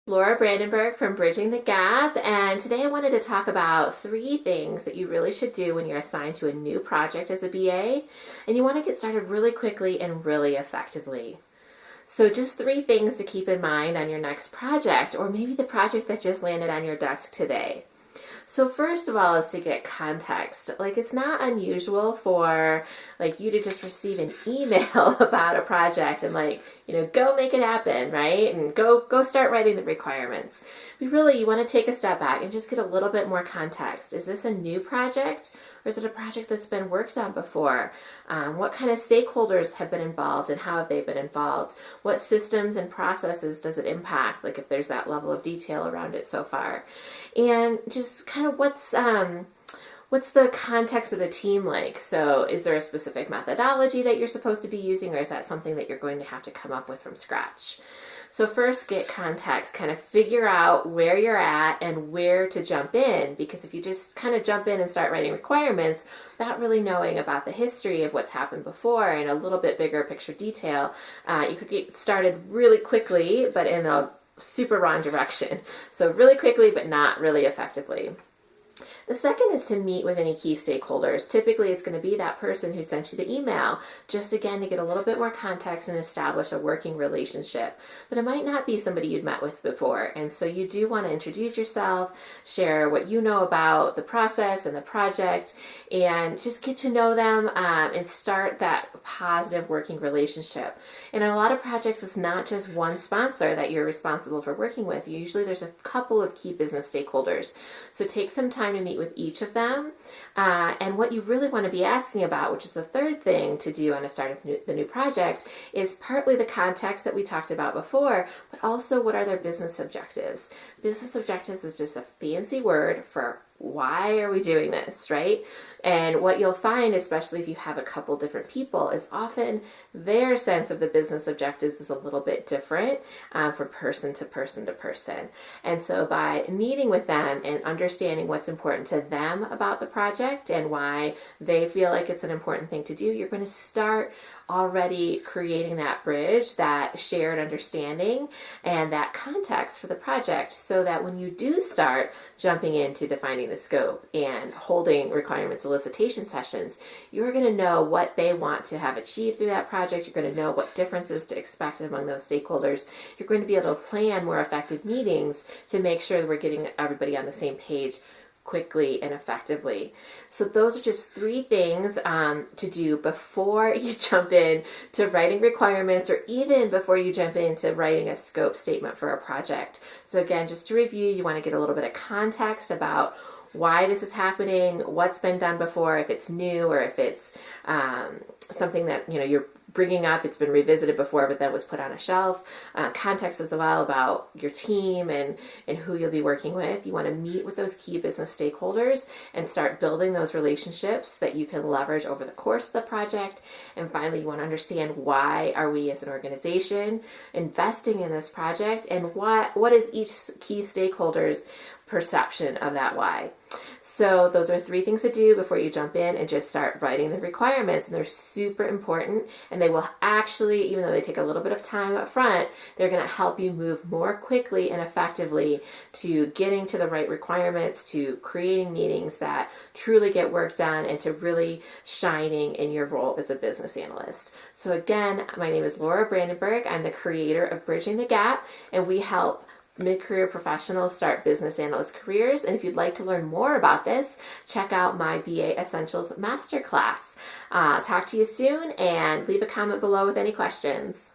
Laura Brandenburg from Bridging the Gap, and today I wanted to talk about 3 things that you really should do when you're assigned to a new project as a BA, and you want to get started really quickly and really effectively. So just 3 things to keep in mind on your next project, or maybe the project that just landed on your desk today. So first of all is to get context. It's not unusual for you to just receive an email about a project and go make it happen, right? And go start writing the requirements. But really you want to take a step back and just get a little bit more context. Is this a new project or is it a project that's been worked on before? What kind of stakeholders have been involved and how have they been involved? What systems and processes does it impact? If there's that level of detail around it so far. And just kind of what's the context of the team like? So is there a specific methodology that you're supposed to be using, or is that something that you're going to have to come up with from scratch? So first, get context, kind of figure out where you're at and where to jump in, because if you just kind of jump in and start writing requirements without really knowing about the history of what's happened before and a little bit bigger picture detail, you could get started really quickly, but in a super wrong direction. So really quickly, but not really effectively. The second is to meet with any key stakeholders. Typically, it's going to be that person who sent you the email, just again to get a little bit more context and establish a working relationship. But it might not be somebody you'd met with before, and so you do want to introduce yourself, share what you know about the process and the project, and just get to know them and start that positive working relationship. And in a lot of projects, it's not just one sponsor that you're responsible for working with. Usually there's a couple of key business stakeholders. So take some time to meet with each of them. And what you really want to be asking about, which is the third thing to do on the start of the new project, is partly the context that we talked about before, but also what are their business objectives. Business objectives is just a fancy word for why are we doing this, right? And what you'll find, especially if you have a couple different people, is often their sense of the business objectives is a little bit different from person to person to person. And so by meeting with them and understanding what's important to them about the project and why they feel like it's an important thing to do, you're going to start already creating that bridge, that shared understanding, and that context for the project, so that when you do start jumping into defining the scope and holding requirement solicitation sessions, you're going to know what they want to have achieved through that project. You're going to know what differences to expect among those stakeholders. You're going to be able to plan more effective meetings to make sure that we're getting everybody on the same page quickly and effectively. So those are just 3 things to do before you jump in to writing requirements, or even before you jump into writing a scope statement for a project. So again, just to review, you want to get a little bit of context about why this is happening, what's been done before, if it's new or if it's something that you're bringing up, it's been revisited before but then was put on a shelf. Context as well about your team and who you'll be working with. You want to meet with those key business stakeholders and start building those relationships that you can leverage over the course of the project. And finally, you want to understand why are we as an organization investing in this project, and what is each key stakeholder's perception of that why. So those are 3 things to do before you jump in and just start writing the requirements. And they're super important, and they will actually, even though they take a little bit of time up front, they're going to help you move more quickly and effectively to getting to the right requirements, to creating meetings that truly get work done, and to really shining in your role as a business analyst. So again, my name is Laura Brandenburg. I'm the creator of Bridging the Gap, and we help mid-career professionals start business analyst careers. And if you'd like to learn more about this, check out my BA Essentials Masterclass. Talk to you soon, and leave a comment below with any questions.